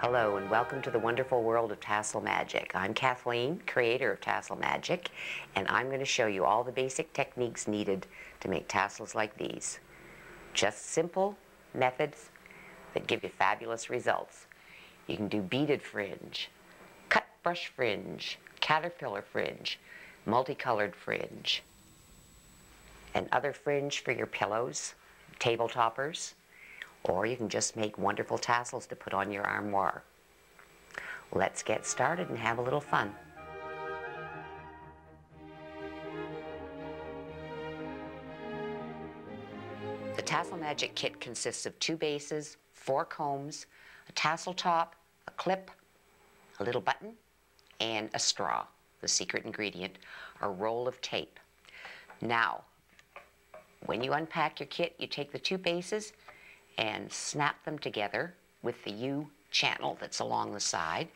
Hello and welcome to the wonderful world of Tassel Magic. I'm Kathleen, creator of Tassel Magic, and I'm going to show you all the basic techniques needed to make tassels like these. Just simple methods that give you fabulous results. You can do beaded fringe, cut brush fringe, caterpillar fringe, multicolored fringe, and other fringe for your pillows, table toppers, or you can just make wonderful tassels to put on your armoire. Let's get started and have a little fun. The Tassel Magic kit consists of 2 bases, 4 combs, a tassel top, a clip, a little button, and a straw, the secret ingredient, a roll of tape. Now, when you unpack your kit, you take the 2 bases and snap them together with the U channel that's along the side.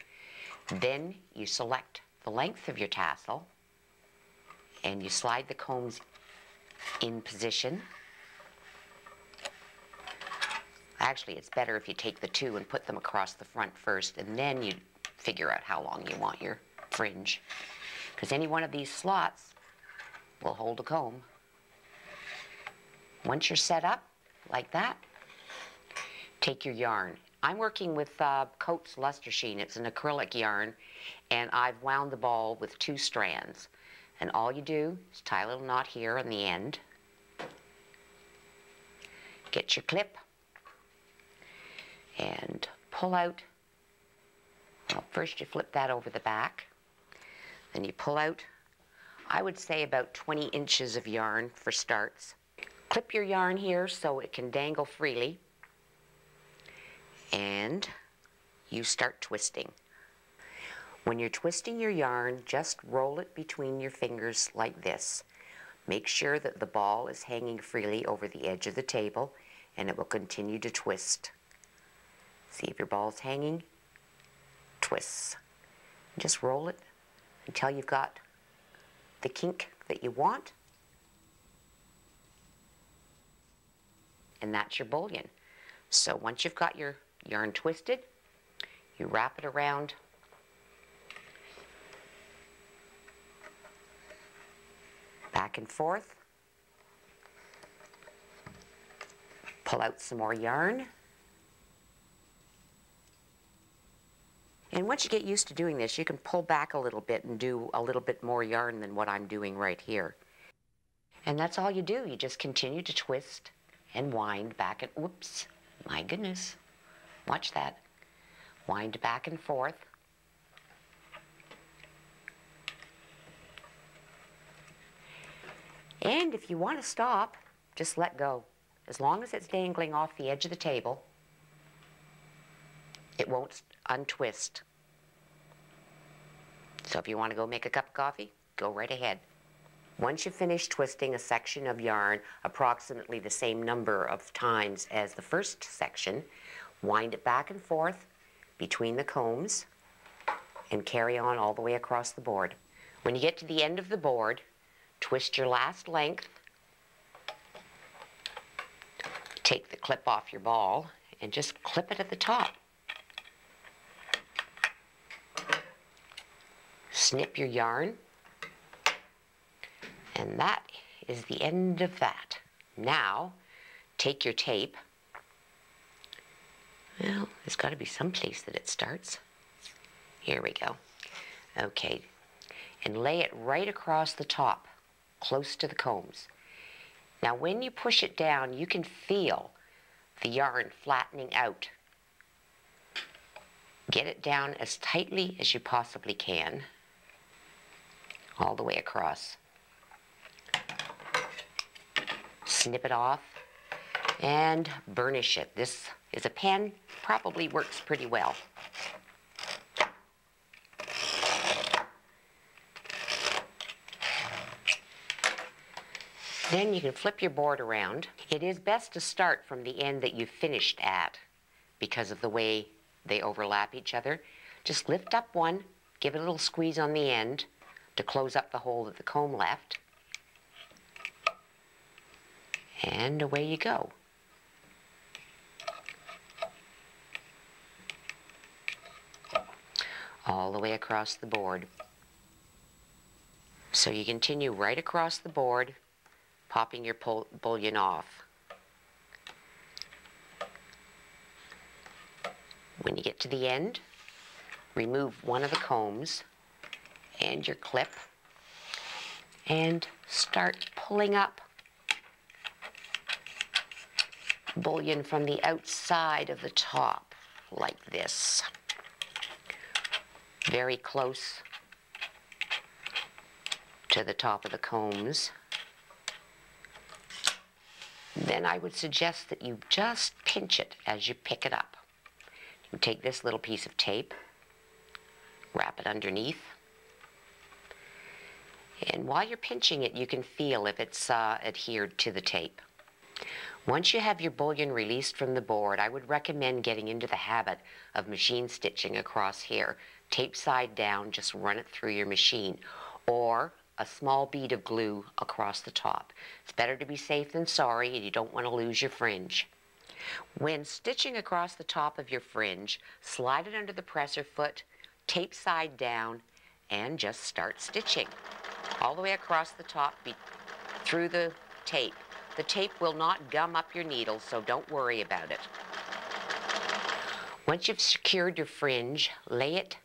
Then you select the length of your tassel and you slide the combs in position. Actually, it's better if you take the 2 and put them across the front first, and then you figure out how long you want your fringe, because any one of these slots will hold a comb. Once you're set up like that, take your yarn. I'm working with Coats Luster Sheen. It's an acrylic yarn, and I've wound the ball with 2 strands. And all you do is tie a little knot here on the end. Get your clip and pull out. Well, first you flip that over the back. Then you pull out, I would say about 20 inches of yarn for starts. Clip your yarn here so it can dangle freely. And you start twisting. When you're twisting your yarn, just roll it between your fingers like this. Make sure that the ball is hanging freely over the edge of the table, and it will continue to twist. See if your ball's hanging? Twists. Just roll it until you've got the kink that you want. And that's your bullion. So once you've got your yarn twisted, you wrap it around back and forth, pull out some more yarn, and once you get used to doing this, you can pull back a little bit and do a little bit more yarn than what I'm doing right here. And that's all you do. You just continue to twist and wind back and, whoops, my goodness. Watch that. Wind back and forth. And if you want to stop, just let go. As long as it's dangling off the edge of the table, it won't untwist. So if you want to go make a cup of coffee, go right ahead. Once you finish twisting a section of yarn approximately the same number of times as the first section, wind it back and forth between the combs and carry on all the way across the board. When you get to the end of the board, twist your last length, take the clip off your ball, and just clip it at the top. Snip your yarn, and that is the end of that. Now, take your tape. Well, there's got to be some place that it starts. Here we go. Okay, and lay it right across the top, close to the combs. Now, when you push it down, you can feel the yarn flattening out. Get it down as tightly as you possibly can, all the way across. Snip it off and burnish it. This is a pen, probably works pretty well. Then you can flip your board around. It is best to start from the end that you finished at because of the way they overlap each other. Just lift up one, give it a little squeeze on the end to close up the hole that the comb left. And away you go. all the way across the board. So you continue right across the board, popping your bullion off. When you get to the end, remove one of the combs and your clip and start pulling up bullion from the outside of the top like this. Very close to the top of the combs. Then I would suggest that you just pinch it as you pick it up. You take this little piece of tape, wrap it underneath, and while you're pinching it, you can feel if it's adhered to the tape. Once you have your bullion released from the board, I would recommend getting into the habit of machine stitching across here. Tape side down, just run it through your machine, or a small bead of glue across the top. It's better to be safe than sorry, and you don't want to lose your fringe. When stitching across the top of your fringe, slide it under the presser foot, tape side down, and just start stitching. All the way across the top, through the tape. The tape will not gum up your needle, so don't worry about it. Once you've secured your fringe, lay it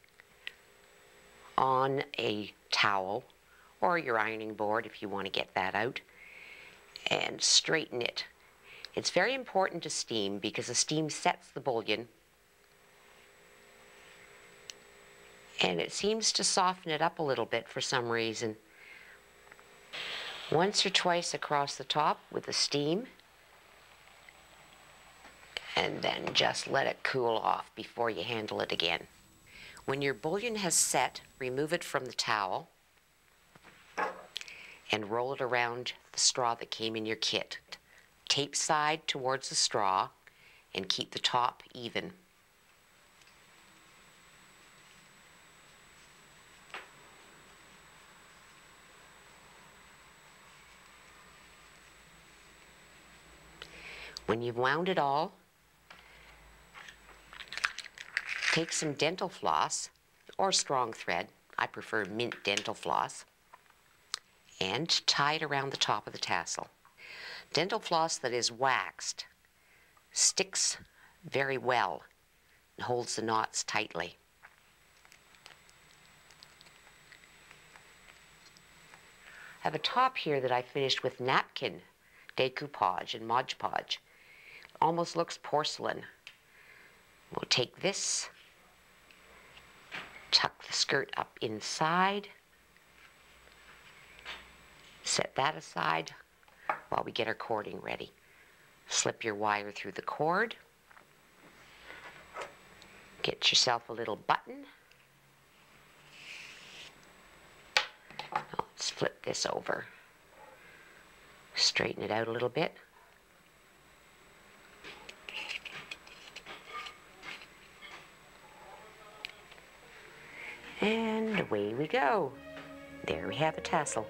on a towel or your ironing board if you want to get that out, and straighten it. It's very important to steam because the steam sets the bullion and it seems to soften it up a little bit for some reason. Once or twice across the top with the steam, and then just let it cool off before you handle it again. When your bullion has set, remove it from the towel and roll it around the straw that came in your kit. Tape side towards the straw and keep the top even. When you've wound it all, take some dental floss or strong thread, I prefer mint dental floss, and tie it around the top of the tassel. Dental floss that is waxed sticks very well and holds the knots tightly. I have a top here that I finished with napkin decoupage and Mod Podge. Almost looks porcelain. We'll take this, tuck the skirt up inside, set that aside while we get our cording ready. Slip your wire through the cord, get yourself a little button. Now let's flip this over, straighten it out a little bit. And away we go. There we have a tassel.